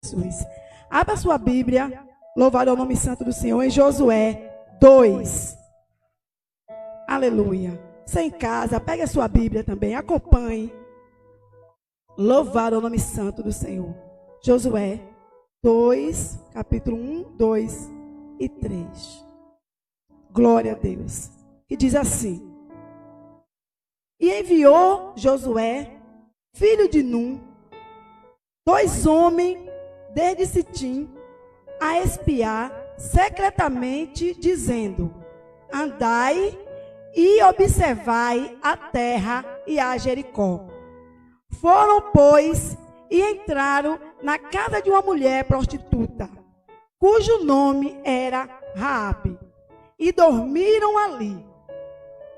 Jesus. Abra sua Bíblia, louvado ao nome santo do Senhor, em Josué 2. Aleluia. Você em casa, pegue a sua Bíblia também, acompanhe. Louvado ao nome santo do Senhor. Josué 2, capítulo 1, 2 e 3. Glória a Deus. E diz assim: E enviou Josué, filho de Num, 2 homens desde Sitim, a espiar secretamente, dizendo: Andai e observai a terra e a Jericó. Foram, pois, e entraram na casa de uma mulher prostituta, cujo nome era Raabe, e dormiram ali.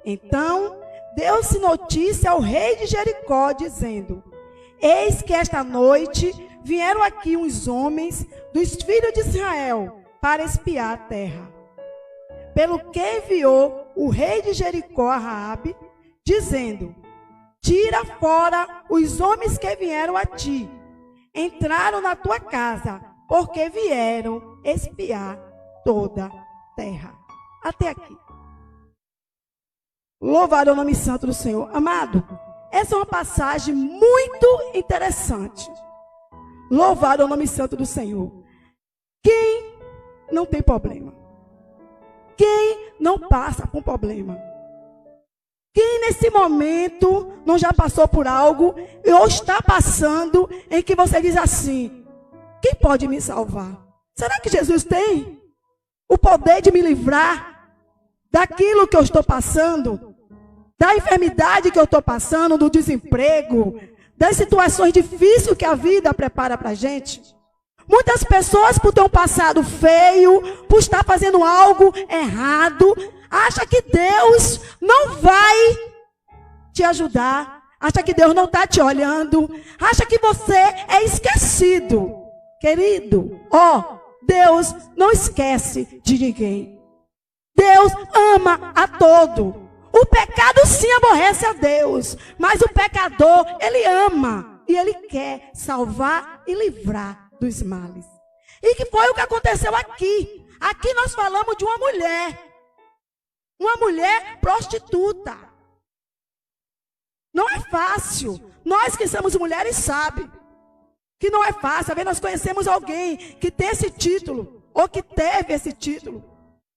Então deu-se notícia ao rei de Jericó, dizendo: Eis que esta noite vieram aqui uns homens dos filhos de Israel para espiar a terra. Pelo que enviou o rei de Jericó a Raabe, dizendo: Tira fora os homens que vieram a ti. Entraram na tua casa, porque vieram espiar toda a terra. Até aqui. Louvado é o nome santo do Senhor. Amado, essa é uma passagem muito interessante. Louvado é o nome santo do Senhor. Quem não tem problema? Quem não passa por problema? Quem nesse momento não já passou por algo ou está passando em que você diz assim: quem pode me salvar? Será que Jesus tem o poder de me livrar daquilo que eu estou passando? Da enfermidade que eu estou passando, do desemprego, das situações difíceis que a vida prepara para a gente? Muitas pessoas, por ter um passado feio, por estar fazendo algo errado, acha que Deus não vai te ajudar, acha que Deus não está te olhando, acha que você é esquecido. Querido, Deus não esquece de ninguém. Deus ama a todo. O pecado sim aborrece a Deus, mas o pecador, ele ama e ele quer salvar e livrar dos males. E que foi o que aconteceu aqui. Aqui nós falamos de uma mulher prostituta. Não é fácil. Nós que somos mulheres sabem que não é fácil. Às vezes nós conhecemos alguém que tem esse título, ou que teve esse título.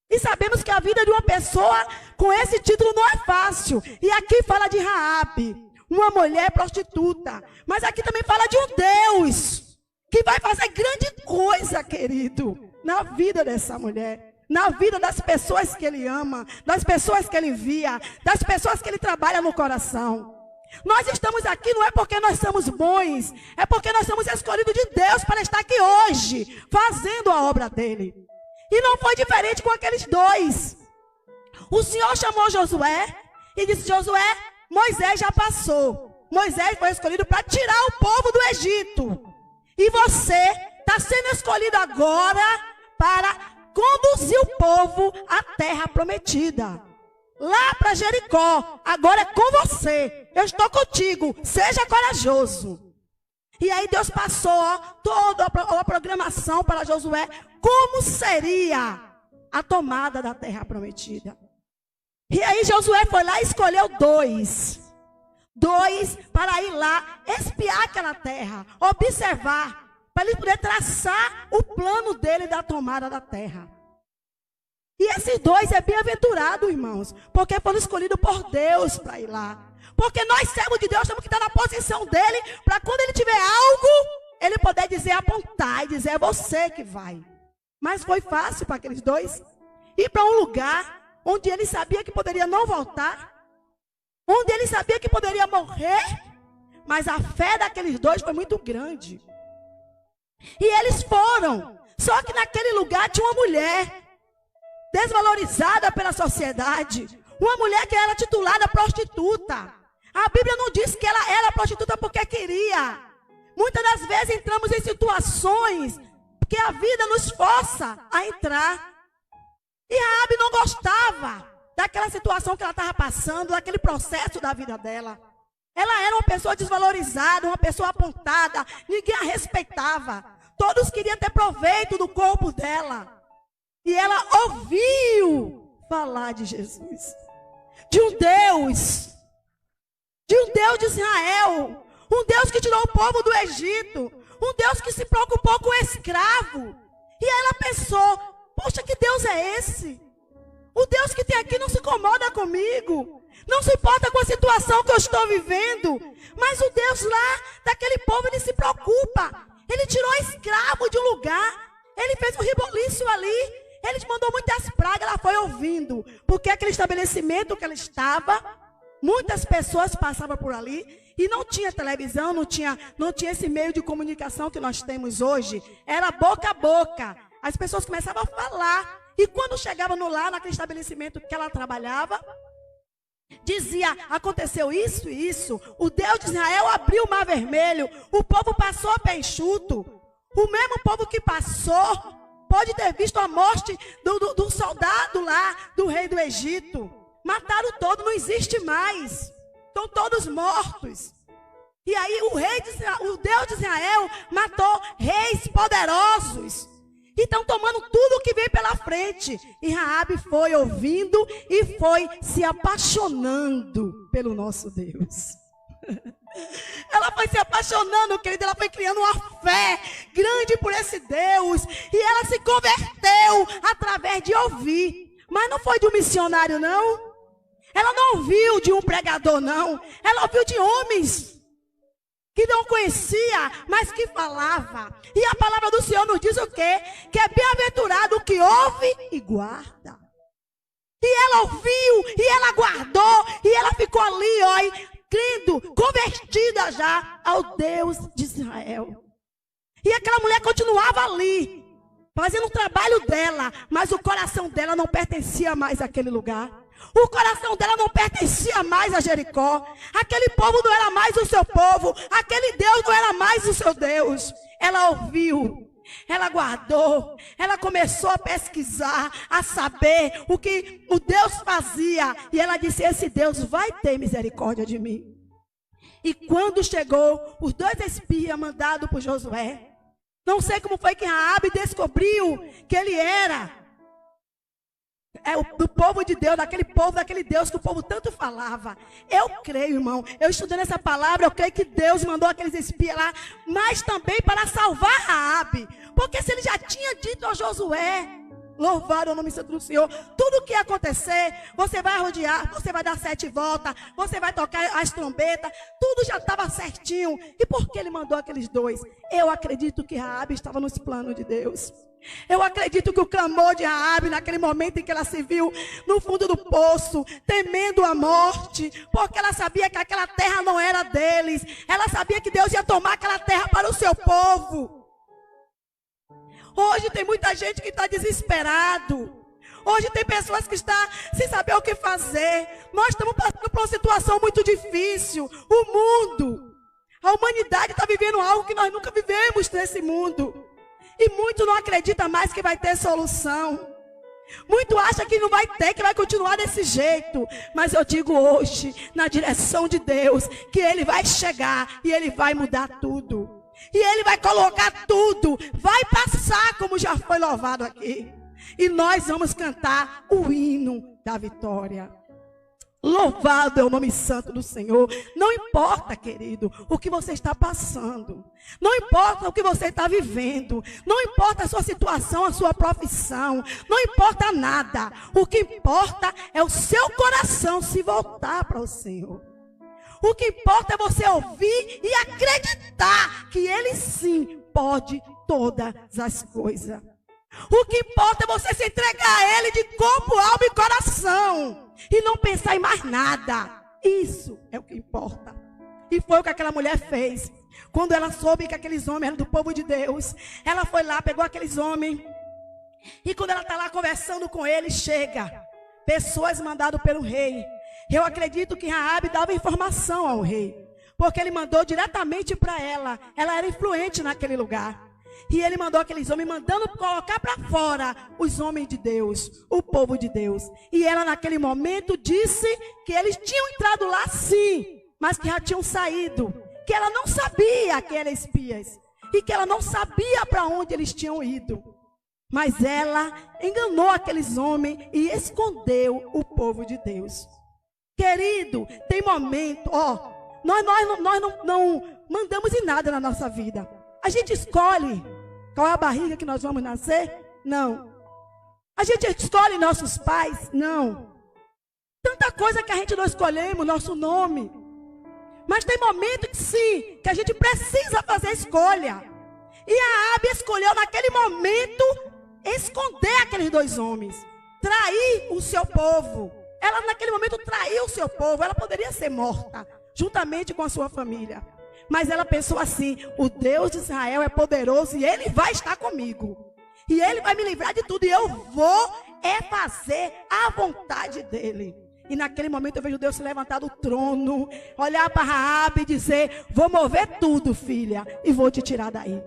E sabemos que a vida de uma pessoa com esse título não é fácil. E aqui fala de Raabe, uma mulher prostituta. Mas aqui também fala de um Deus que vai fazer grande coisa, querido, na vida dessa mulher. Na vida das pessoas que ele ama, das pessoas que ele envia, das pessoas que ele trabalha no coração. Nós estamos aqui não é porque nós somos bons, é porque nós somos escolhidos de Deus para estar aqui hoje, fazendo a obra dele. E não foi diferente com aqueles 2. O Senhor chamou Josué e disse: Josué, Moisés já passou. Moisés foi escolhido para tirar o povo do Egito. E você está sendo escolhido agora para conduzir o povo à terra prometida. Lá para Jericó. Agora é com você. Eu estou contigo. Seja corajoso. E aí Deus passou toda a programação para Josué. Como seria a tomada da terra prometida. E aí Josué foi lá e escolheu 2 para ir lá espiar aquela terra. Observar. Para ele poder traçar o plano dele da tomada da terra. E esses 2 é bem-aventurado, irmãos. Porque foram escolhidos por Deus para ir lá. Porque nós, servos de Deus, temos que estar na posição dele. Para quando ele tiver algo, ele poder dizer, apontar e dizer: é você que vai. Mas foi fácil para aqueles 2 ir para um lugar onde ele sabia que poderia não voltar. Onde ele sabia que poderia morrer. Mas a fé daqueles 2 foi muito grande. E eles foram. Só que naquele lugar tinha uma mulher desvalorizada pela sociedade. Uma mulher que era titulada prostituta. A Bíblia não diz que ela era prostituta porque queria. Muitas das vezes entramos em situações que a vida nos força a entrar. E Raabe não gostava daquela situação que ela estava passando, daquele processo da vida dela. Ela era uma pessoa desvalorizada, uma pessoa apontada, ninguém a respeitava. Todos queriam ter proveito do corpo dela. E ela ouviu falar de Jesus. De um Deus de Israel. Um Deus que tirou o povo do Egito. Um Deus que se preocupou com o escravo. E aí ela pensou, poxa, que Deus é esse? O Deus que tem aqui não se incomoda comigo. Não se importa com a situação que eu estou vivendo. Mas o Deus lá, daquele povo, ele se preocupa. Ele tirou escravo de um lugar. Ele fez um reboliço ali. Ele mandou muitas pragas, ela foi ouvindo. Porque aquele estabelecimento que ela estava, muitas pessoas passavam por ali. E não tinha televisão, não tinha esse meio de comunicação que nós temos hoje. Era boca a boca. As pessoas começavam a falar. E quando chegava no lar, naquele estabelecimento que ela trabalhava, dizia, aconteceu isso e isso. O Deus de Israel abriu o mar vermelho. O povo passou a pé enxuto. O mesmo povo que passou pode ter visto a morte do soldado lá, do rei do Egito. Mataram todo, não existe mais. Estão todos mortos. E aí o Deus de Israel matou reis poderosos. E estão tomando tudo o que vem pela frente. E Raabe foi ouvindo e foi se apaixonando pelo nosso Deus. Ela foi se apaixonando, querida. Ela foi criando uma fé grande por esse Deus. E ela se converteu através de ouvir. Mas não foi de um missionário, não. Ela não ouviu de um pregador, não. Ela ouviu de homens que não conhecia, mas que falava. E a palavra do Senhor nos diz o quê? Que é bem-aventurado o que ouve e guarda. E ela ouviu, e ela guardou, e ela ficou ali, ó, crendo, convertida já ao Deus de Israel. E aquela mulher continuava ali, fazendo o trabalho dela, mas o coração dela não pertencia mais àquele lugar. O coração dela não pertencia mais a Jericó. Aquele povo não era mais o seu povo. Aquele Deus não era mais o seu Deus. Ela ouviu, ela guardou, ela começou a pesquisar, a saber o que o Deus fazia. E ela disse, esse Deus vai ter misericórdia de mim. E quando chegou os 2 espias mandados por Josué, não sei como foi que Raabe descobriu que ele era do povo de Deus, daquele Deus que o povo tanto falava. Eu creio, irmão, eu estudando essa palavra, eu creio que Deus mandou aqueles espias lá, mas também para salvar Raabe. Porque se ele já tinha dito a Josué, louvado o nome santo do Senhor, tudo o que ia acontecer, você vai rodear, você vai dar 7 voltas, você vai tocar as trombetas, tudo já estava certinho. E por que ele mandou aqueles 2? Eu acredito que Raabe estava nos planos de Deus. Eu acredito que o clamor de Raabe, naquele momento em que ela se viu no fundo do poço, temendo a morte, porque ela sabia que aquela terra não era deles, ela sabia que Deus ia tomar aquela terra para o seu povo. Hoje tem muita gente que está desesperado. Hoje tem pessoas que estão sem saber o que fazer. Nós estamos passando por uma situação muito difícil. O mundo, a humanidade está vivendo algo que nós nunca vivemos nesse mundo. E muito não acredita mais que vai ter solução. Muito acha que não vai ter, que vai continuar desse jeito. Mas eu digo hoje, na direção de Deus, que Ele vai chegar e Ele vai mudar tudo. E Ele vai colocar tudo. Vai passar, como já foi louvado aqui. E nós vamos cantar o hino da vitória. Louvado é o nome santo do Senhor. Não importa, querido, o que você está passando. Não importa o que você está vivendo. Não importa a sua situação, a sua profissão. Não importa nada. O que importa é o seu coração se voltar para o Senhor. O que importa é você ouvir e acreditar que Ele sim pode todas as coisas. O que importa é você se entregar a Ele de corpo, alma e coração. E não pensar em mais nada. Isso é o que importa. E foi o que aquela mulher fez. Quando ela soube que aqueles homens eram do povo de Deus, ela foi lá, pegou aqueles homens. E quando ela está lá conversando com eles, chega pessoas mandadas pelo rei. Eu acredito que Raabe dava informação ao rei. Porque ele mandou diretamente para ela. Ela era influente naquele lugar. E ele mandou aqueles homens, mandando colocar para fora os homens de Deus, o povo de Deus. E ela naquele momento disse que eles tinham entrado lá sim, mas que já tinham saído. Que ela não sabia que eram espias. e que ela não sabia para onde eles tinham ido. Mas ela enganou aqueles homens e escondeu o povo de Deus. Querido, tem momento, nós não mandamos em nada na nossa vida. A gente escolhe qual é a barriga que nós vamos nascer? Não. A gente escolhe nossos pais? Não. Tanta coisa que a gente não escolhemos, nosso nome. Mas tem momento que sim, que a gente precisa fazer escolha. E a Raabe escolheu naquele momento esconder aqueles dois homens. Trair o seu povo. Ela naquele momento traiu o seu povo. Ela poderia ser morta, juntamente com a sua família. Mas ela pensou assim: o Deus de Israel é poderoso e Ele vai estar comigo. E Ele vai me livrar de tudo. E eu vou fazer a vontade dEle. E naquele momento eu vejo Deus se levantar do trono, olhar para Raabe e dizer: vou mover tudo, filha, e vou te tirar daí.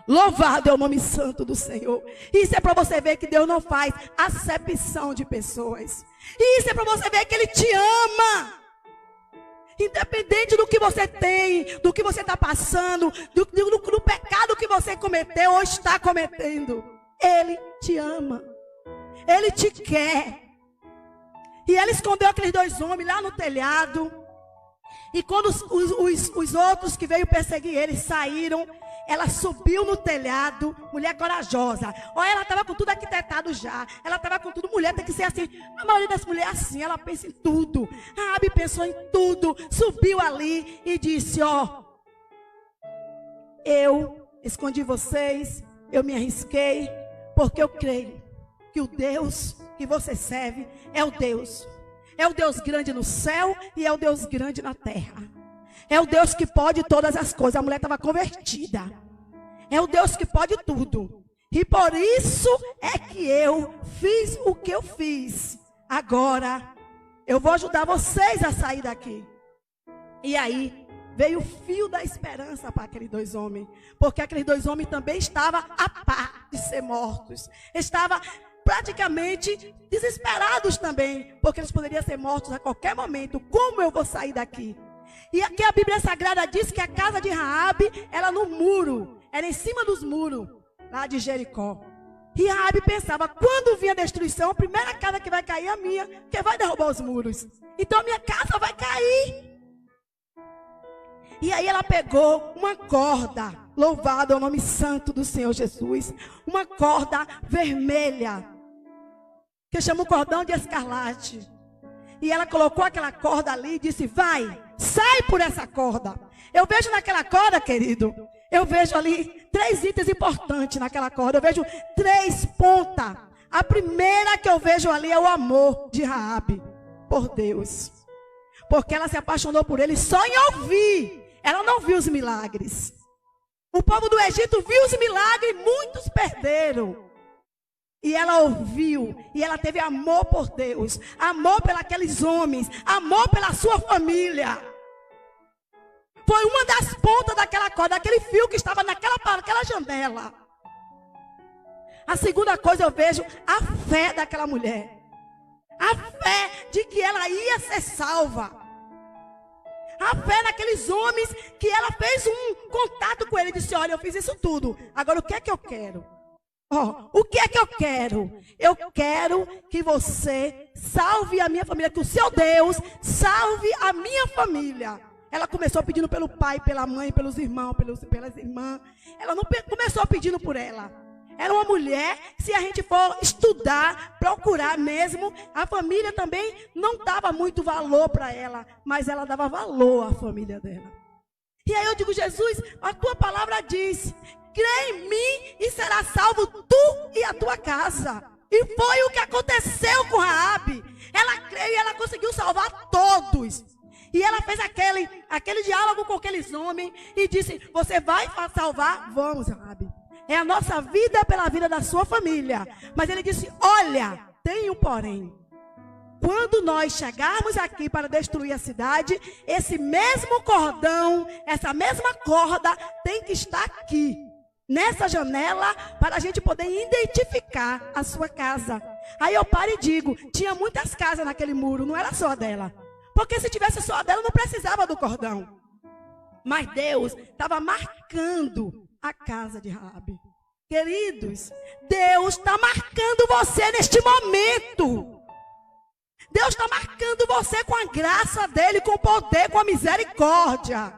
Louvado é o nome santo do Senhor. Isso é para você ver que Deus não faz acepção de pessoas. Isso é para você ver que Ele te ama. Independente do que você tem, do que você está passando, do pecado que você cometeu ou está cometendo, Ele te ama. Ele te quer. E ela escondeu aqueles dois homens lá no telhado. E quando os outros que veio perseguir ele saíram, ela subiu no telhado, mulher corajosa. Olha, ela estava com tudo arquitetado já. Ela estava com tudo, mulher tem que ser assim. A maioria das mulheres é assim, ela pensa em tudo. A Raabe pensou em tudo, subiu ali e disse: eu escondi vocês, eu me arrisquei, porque eu creio que o Deus que você serve é o Deus grande no céu e é o Deus grande na terra. É o Deus que pode todas as coisas. A mulher estava convertida. É o Deus que pode tudo. E por isso é que eu fiz o que eu fiz. Agora eu vou ajudar vocês a sair daqui. E aí veio o fio da esperança para aqueles dois homens. Porque aqueles dois homens também estavam a par de ser mortos. Estavam praticamente desesperados também. Porque eles poderiam ser mortos a qualquer momento. Como eu vou sair daqui? E aqui a Bíblia Sagrada diz que a casa de Raabe era no muro, era em cima dos muros lá de Jericó. E Raabe pensava: quando vir a destruição, a primeira casa que vai cair é a minha, que vai derrubar os muros. Então a minha casa vai cair. E aí ela pegou uma corda, louvado é o nome santo do Senhor Jesus, uma corda vermelha, que chama o cordão de escarlate. E ela colocou aquela corda ali e disse: vai, sai por essa corda. Eu vejo naquela corda, querido, eu vejo ali 3 itens importantes naquela corda. Eu vejo 3 pontas. A primeira que eu vejo ali é o amor de Raabe por Deus. Porque ela se apaixonou por ele só em ouvir. Ela não viu os milagres. O povo do Egito viu os milagres e muitos perderam. E ela ouviu, e ela teve amor por Deus, amor pelos homens, amor pela sua família. Foi uma das pontas daquela corda, daquele fio que estava naquela janela. A segunda coisa, eu vejo a fé daquela mulher. A fé de que ela ia ser salva. A fé naqueles homens que ela fez um contato com ele e disse: olha, eu fiz isso tudo, agora o que é que eu quero? O que é que eu quero? Eu quero que você salve a minha família, que o seu Deus salve a minha família. Ela começou pedindo pelo pai, pela mãe, pelos irmãos, pelas irmãs. Ela não começou pedindo por ela. Era uma mulher, se a gente for estudar, procurar mesmo, a família também não dava muito valor para ela, mas ela dava valor à família dela. E aí eu digo: Jesus, a tua palavra diz: crê em mim e será salvo tu e a tua casa. E foi o que aconteceu com Raabe. Ela creu e ela conseguiu salvar todos. E ela fez aquele diálogo com aqueles homens e disse: você vai salvar? Vamos, Raabe. É a nossa vida pela vida da sua família. Mas ele disse: olha, tem um porém. Quando nós chegarmos aqui para destruir a cidade, esse mesmo cordão, essa mesma corda tem que estar aqui, nessa janela, para a gente poder identificar a sua casa. Aí eu paro e digo: tinha muitas casas naquele muro, não era só a dela. Porque se tivesse só a dela, não precisava do cordão. Mas Deus estava marcando a casa de Raabe. Queridos, Deus está marcando você neste momento. Deus está marcando você com a graça dele, com o poder, com a misericórdia.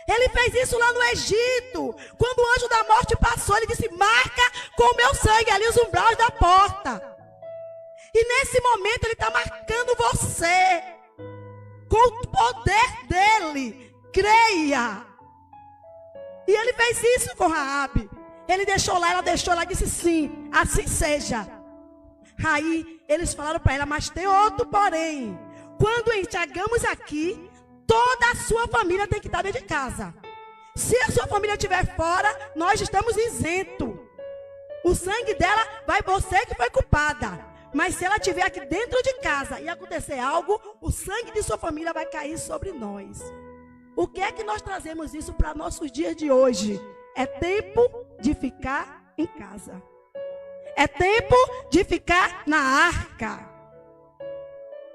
Ele fez isso lá no Egito. Quando o anjo da morte passou, ele disse: marca com o meu sangue ali os umbrais da porta. E nesse momento ele está marcando você com o poder dele. Creia. E ele fez isso com Raabe. Ele deixou lá, ela deixou lá, disse sim, assim seja. Aí eles falaram para ela: mas tem outro porém. Quando chegamos aqui, toda a sua família tem que estar dentro de casa. Se a sua família estiver fora, nós estamos isentos. O sangue dela vai você que foi culpada. Mas se ela estiver aqui dentro de casa e acontecer algo, o sangue de sua família vai cair sobre nós. O que é que nós trazemos isso para nossos dias de hoje? É tempo de ficar em casa. É tempo de ficar na arca.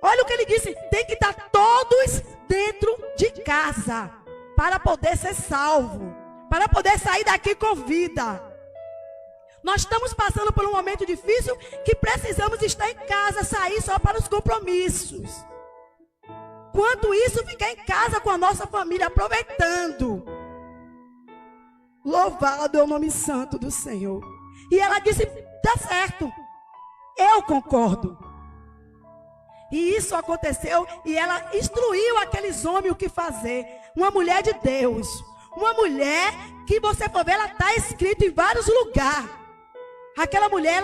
Olha o que ele disse: tem que estar todos dentro de casa para poder ser salvo, para poder sair daqui com vida. Nós estamos passando por um momento difícil que precisamos estar em casa, sair só para os compromissos. Quanto isso, ficar em casa com a nossa família, aproveitando. Louvado é o nome santo do Senhor. E ela disse: tá certo, eu concordo. E isso aconteceu, e ela instruiu aqueles homens o que fazer. Uma mulher de Deus, uma mulher que você for ver, ela está escrita em vários lugares. Aquela mulher,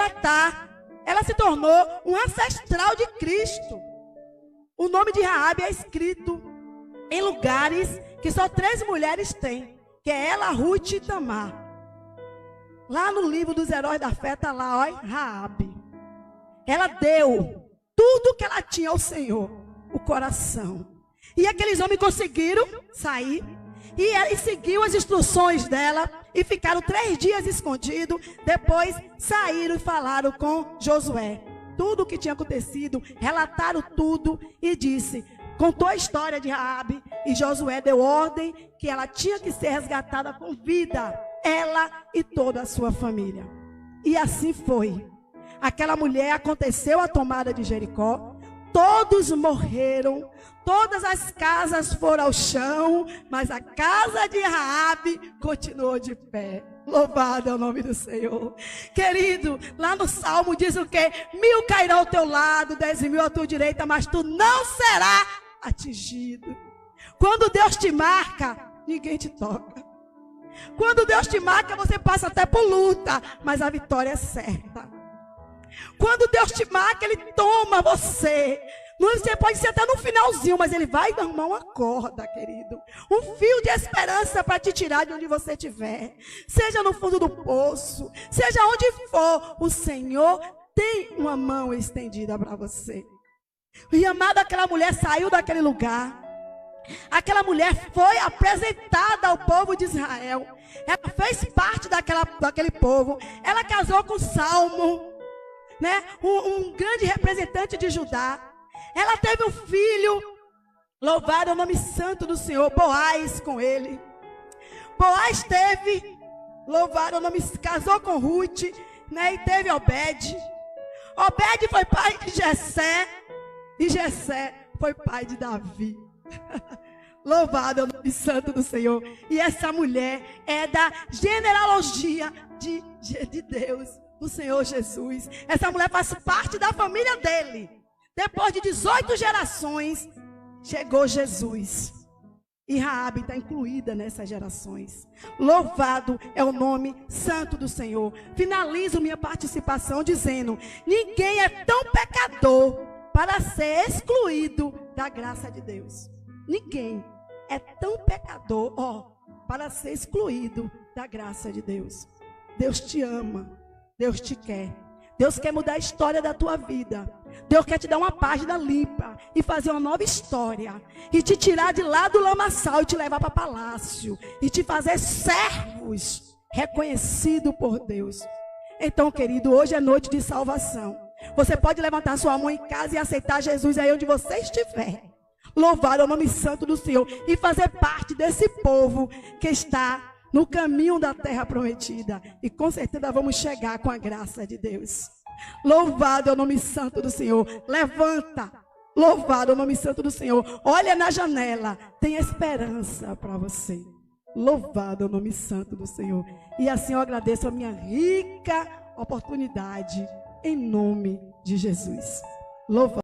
ela se tornou um ancestral de Cristo. O nome de Raabe é escrito em lugares que só 3 mulheres têm, que é ela, Ruth e Tamar. Lá no livro dos heróis da fé está lá, ó, Raabe. Ela deu tudo que ela tinha ao Senhor, o coração. E aqueles homens conseguiram sair e seguiu as instruções dela e ficaram 3 dias escondidos. Depois saíram e falaram com Josué tudo o que tinha acontecido, relataram tudo e contou a história de Raabe. E Josué deu ordem que ela tinha que ser resgatada com vida, ela e toda a sua família. E assim foi. Aquela mulher, aconteceu a tomada de Jericó, todos morreram, todas as casas foram ao chão, mas a casa de Raabe continuou de pé. Louvado é o nome do Senhor. Querido, lá no Salmo diz o quê? 1000 cairão ao teu lado, 10.000 à tua direita, mas tu não serás atingido. Quando Deus te marca, ninguém te toca. Quando Deus te marca, você passa até por luta, mas a vitória é certa. Quando Deus te marca, Ele toma você. Você pode ser até no finalzinho, mas Ele vai arrumar uma corda, querido. Um fio de esperança para te tirar de onde você estiver. Seja no fundo do poço, seja onde for, o Senhor tem uma mão estendida para você. E amada, aquela mulher saiu daquele lugar. Aquela mulher foi apresentada ao povo de Israel. Ela fez parte daquele povo. Ela casou com Salmo, né? Um grande representante de Judá. Ela teve um filho, louvado é o nome santo do Senhor, Boaz, com ele. Boaz teve, louvado é o nome, casou com Ruth, né? E teve Obed. Obed foi pai de Jessé, e Jessé foi pai de Davi. Louvado é o nome santo do Senhor. E essa mulher é da genealogia de Deus, do Senhor Jesus. Essa mulher faz parte da família dele. Depois de 18 gerações, chegou Jesus. E Raabe está incluída nessas gerações. Louvado é o nome santo do Senhor. Finalizo minha participação dizendo: ninguém é tão pecador para ser excluído da graça de Deus. Ninguém é tão pecador, para ser excluído da graça de Deus. Deus te ama, Deus te quer. Deus quer mudar a história da tua vida. Deus quer te dar uma página limpa e fazer uma nova história. E te tirar de lá do lamaçal e te levar para palácio. E te fazer servos reconhecidos por Deus. Então, querido, hoje é noite de salvação. Você pode levantar sua mão em casa e aceitar Jesus aí onde você estiver. Louvado é o nome santo do Senhor. E fazer parte desse povo que está no caminho da terra prometida. E com certeza vamos chegar com a graça de Deus. Louvado é o nome santo do Senhor. Levanta. Louvado é o nome santo do Senhor. Olha na janela. Tem esperança para você. Louvado é o nome santo do Senhor. E assim eu agradeço a minha rica oportunidade. Em nome de Jesus. Louvado.